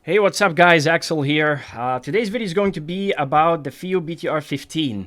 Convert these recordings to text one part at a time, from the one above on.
Hey, what's up guys, Axel here. Today's video is going to be about the FiiO BTR15,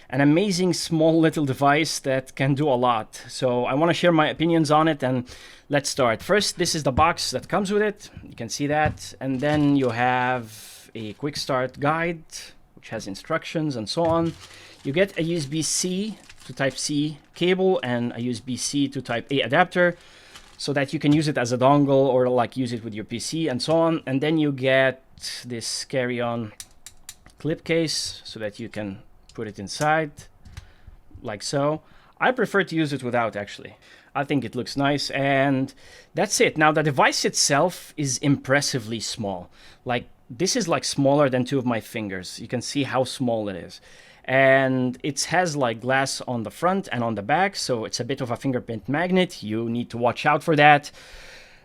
an amazing small little device that can do a lot. So I want to share my opinions on it and let's start. First, this is the box that comes with it. You can see that. And then you have a quick start guide, which has instructions and so on. You get a USB-C to Type-C cable and a USB-C to Type-A adapter, so that you can use it as a dongle or like use it with your PC and so on. And then you get this carry-on clip case so that you can put it inside like so. I prefer to use it without, actually. I think it looks nice, and that's it. Now the device itself is impressively small. Like, this is like smaller than two of my fingers. You can see how small it is. And it has like glass on the front and on the back, so it's a bit of a fingerprint magnet. You need to watch out for that.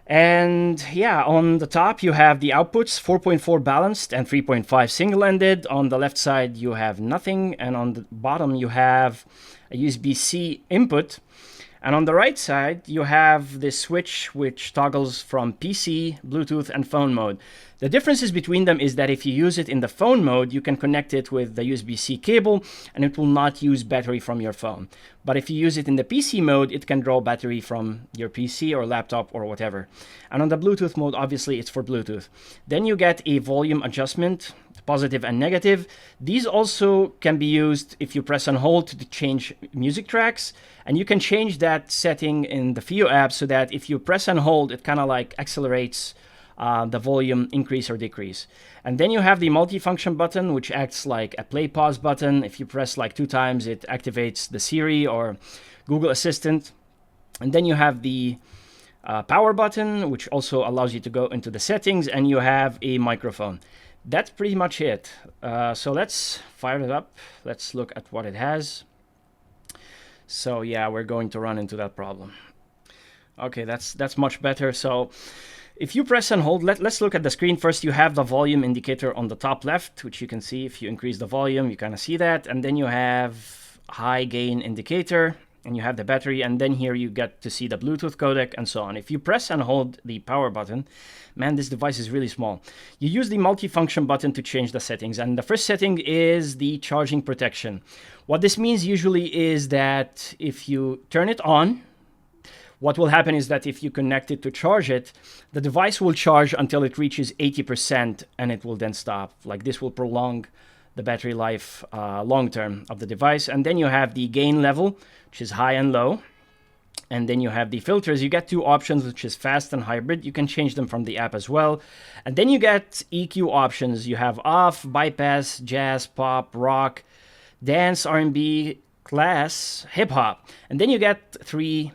And yeah, on the top you have the outputs, 4.4 balanced and 3.5 single-ended. On the left side you have nothing, and on the bottom you have a USB-C input. And on the right side, you have this switch which toggles from PC, Bluetooth, and phone mode. The differences between them is that if you use it in the phone mode, you can connect it with the USB-C cable and it will not use battery from your phone. But if you use it in the PC mode, it can draw battery from your PC or laptop or whatever. And on the Bluetooth mode, obviously it's for Bluetooth. Then you get a volume adjustment, positive and negative. These also can be used if you press and hold to change music tracks, and you can change that setting in the FiiO app so that if you press and hold, it kind of like accelerates the volume increase or decrease. And then you have the multifunction button, which acts like a play pause button. If you press like 2 times, it activates the Siri or Google Assistant. And then you have the power button, which also allows you to go into the settings, and you have a microphone. That's pretty much it. So let's fire it up. Let's look at what it has. So yeah, we're going to run into that problem. Okay, that's much better. So if you press and hold, let's look at the screen. First, you have the volume indicator on the top left, which you can see. If you increase the volume, you kind of see that. And then you have high gain indicator, and you have the battery, and then here you get to see the Bluetooth codec and so on. If you press and hold the power button, man, this device is really small. You use the multifunction button to change the settings, and the first setting is the charging protection. What this means usually is that if you turn it on, what will happen is that if you connect it to charge it, the device will charge until it reaches 80% and it will then stop. Like, this will prolong the battery life long term of the device. And then you have the gain level, which is high and low. And then you have the filters. You get 2 options, which is fast and hybrid. You can change them from the app as well. And then you get EQ options. You have off, bypass, jazz, pop, rock, dance, R&B, class, hip hop. And then you get 3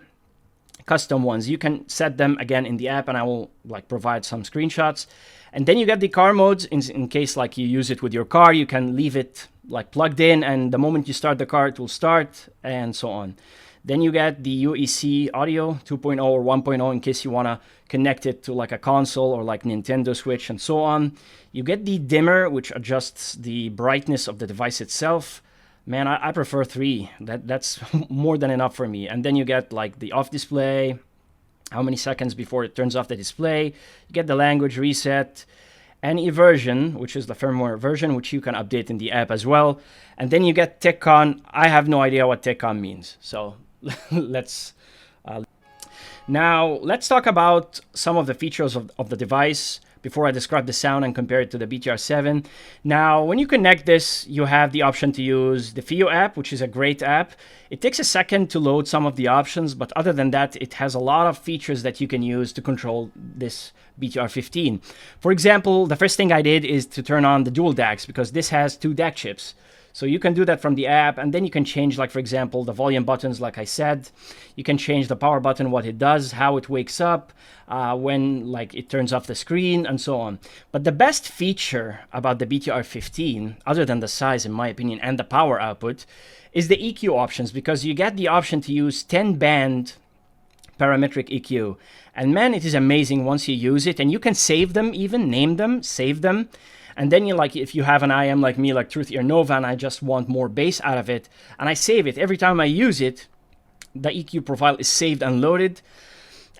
custom ones. You can set them again in the app, and I will like provide some screenshots. And then you get the car modes in case like you use it with your car. You can leave it like plugged in, and the moment you start the car, it will start, and so on. Then you get the UEC audio 2.0 or 1.0 in case you want to connect it to like a console or like Nintendo Switch and so on. You get the dimmer, which adjusts the brightness of the device itself. Man, I prefer 3. That's more than enough for me. And then you get like the off display, how many seconds before it turns off the display. You get the language reset, any version, which is the firmware version, which you can update in the app as well. And then you get TechCon. I have no idea what TechCon means. So now let's talk about some of the features of the device before I describe the sound and compare it to the BTR7. Now, when you connect this, you have the option to use the FiiO app, which is a great app. It takes a second to load some of the options, but other than that, it has a lot of features that you can use to control this BTR15. For example, the first thing I did is to turn on the dual DACs, because this has 2 DAC chips. So you can do that from the app, and then you can change, like, for example, the volume buttons, like I said. You can change the power button, what it does, how it wakes up, when like it turns off the screen, and so on. But the best feature about the BTR15, other than the size, in my opinion, and the power output, is the EQ options, because you get the option to use 10-band parametric EQ. And man, it is amazing once you use it, and you can save them, even name them, save them. And then you like, if you have an IM like me, like Truth Ear Nova, and I just want more bass out of it, and I save it. Every time I use it, the EQ profile is saved and loaded.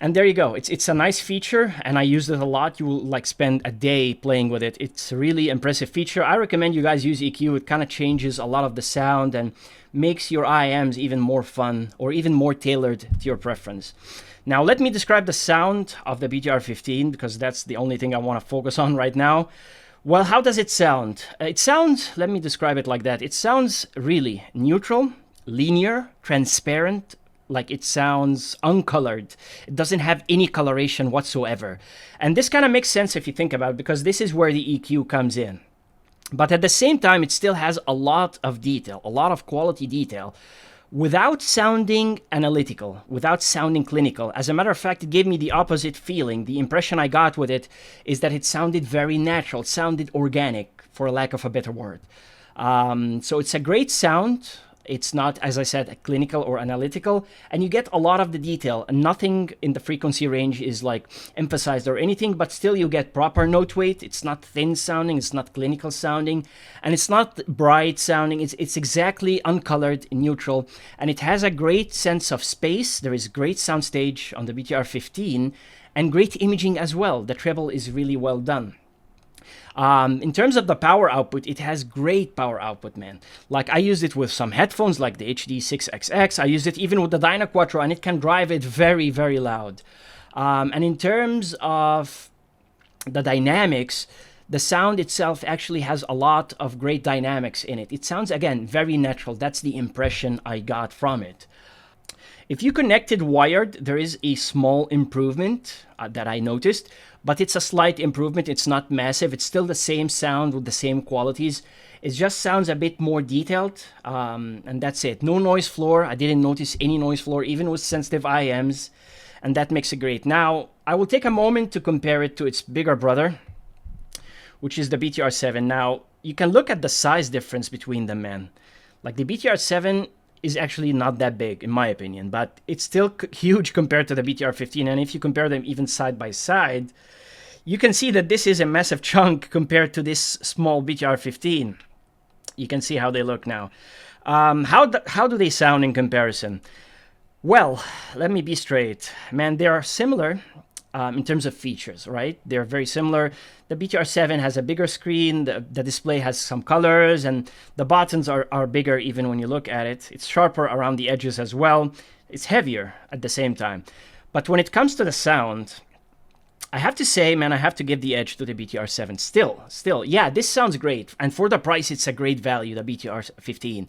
And there you go. It's a nice feature, and I use it a lot. You will like spend a day playing with it. It's a really impressive feature. I recommend you guys use EQ. It kind of changes a lot of the sound and makes your IMs even more fun or even more tailored to your preference. Now let me describe the sound of the BTR15 because that's the only thing I want to focus on right now. Well, how does it sound? It sounds, let me describe it like that. It sounds really neutral, linear, transparent, like it sounds uncolored. It doesn't have any coloration whatsoever. And this kind of makes sense if you think about it, because this is where the EQ comes in. But at the same time, it still has a lot of detail, a lot of quality detail, without sounding analytical, without sounding clinical. As a matter of fact, it gave me the opposite feeling. The impression I got with it is that it sounded very natural, it sounded organic, for lack of a better word. So it's a great sound. It's not, as I said, clinical or analytical, and you get a lot of the detail. Nothing in the frequency range is like emphasized or anything, but still you get proper note weight. It's not thin sounding, it's not clinical sounding, and it's not bright sounding. It's exactly uncolored, neutral, and it has a great sense of space. There is great soundstage on the BTR15 and great imaging as well. The treble is really well done. In terms of the power output, it has great power output, man. Like I used it with some headphones like the HD6XX. I used it even with the Dynaquattro, and it can drive it very, very loud. And in terms of the dynamics, the sound itself actually has a lot of great dynamics in it. It sounds, again, very natural. That's the impression I got from it. If you connected wired, there is a small improvement that I noticed, but it's a slight improvement. It's not massive. It's still the same sound with the same qualities. It just sounds a bit more detailed, and that's it. No noise floor. I didn't notice any noise floor, even with sensitive IMs, and that makes it great. Now, I will take a moment to compare it to its bigger brother, which is the BTR7. Now, you can look at the size difference between them, man. Like the BTR7 is actually not that big, in my opinion, but it's still huge compared to the BTR15. And if you compare them even side by side, you can see that this is a massive chunk compared to this small BTR15. You can see how they look now. How do they sound in comparison? Well, let me be straight. Man, they are similar in terms of features, right? They're very similar. The BTR7 has a bigger screen, the display has some colors, and the buttons are bigger even when you look at it. It's sharper around the edges as well. It's heavier at the same time. But when it comes to the sound, I have to say, man, I have to give the edge to the BTR7 still. Yeah, this sounds great. And for the price, it's a great value, the BTR15.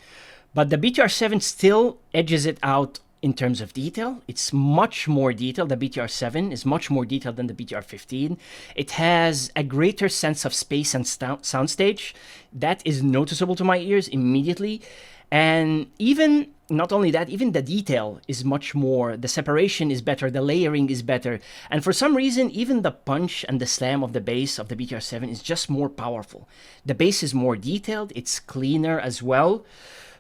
But the BTR7 still edges it out in terms of detail. It's much more detailed. The BTR7 is much more detailed than the BTR15. It has a greater sense of space and soundstage. That is noticeable to my ears immediately. And even, not only that, even the detail is much more, the separation is better, the layering is better. And for some reason, even the punch and the slam of the bass of the BTR7 is just more powerful. The bass is more detailed, it's cleaner as well.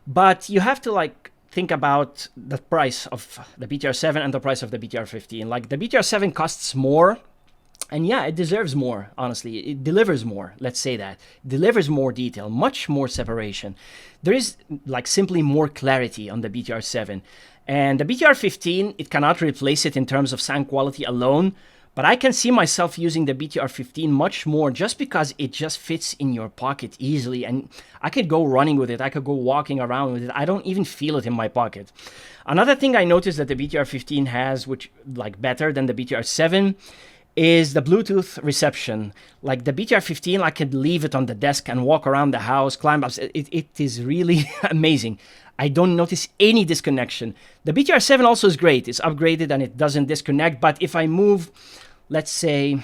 But you have to like think about the price of the BTR7 and the price of the BTR15. Like the BTR7 costs more, and yeah, it deserves more, honestly. It delivers more, let's say that. It delivers more detail, much more separation. There is like simply more clarity on the BTR7. And the BTR15, it cannot replace it in terms of sound quality alone, but I can see myself using the BTR15 much more just because it just fits in your pocket easily. And I could go running with it. I could go walking around with it. I don't even feel it in my pocket. Another thing I noticed that the BTR15 has, which like better than the BTR7, is the Bluetooth reception. Like the BTR15, I could leave it on the desk and walk around the house, climb up. It is really amazing. I don't notice any disconnection. The BTR7 also is great. It's upgraded and it doesn't disconnect. But if I move, let's say,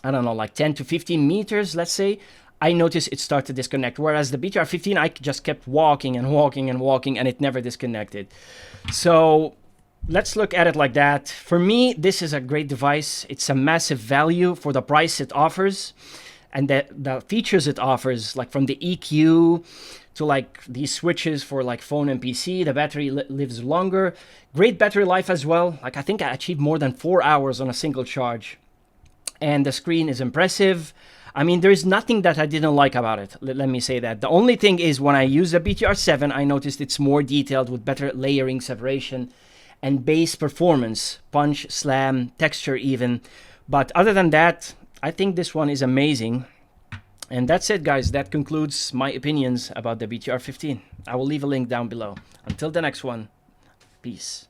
I don't know, like 10 to 15 meters, let's say, I notice it started to disconnect. Whereas the BTR15, I just kept walking and walking and walking and it never disconnected. So let's look at it like that. For me, this is a great device. It's a massive value for the price it offers and the features it offers, like from the EQ to like these switches for like phone and PC. The battery lives longer. Great battery life as well. Like I think I achieved more than 4 hours on a single charge. And the screen is impressive. I mean, there is nothing that I didn't like about it. Let me say that. The only thing is when I use the BTR7, I noticed it's more detailed with better layering, separation. and bass performance, punch, slam, texture even. But other than that, I think this one is amazing. And that's it, guys. That concludes my opinions about the BTR15. I will leave a link down below. Until the next one, peace.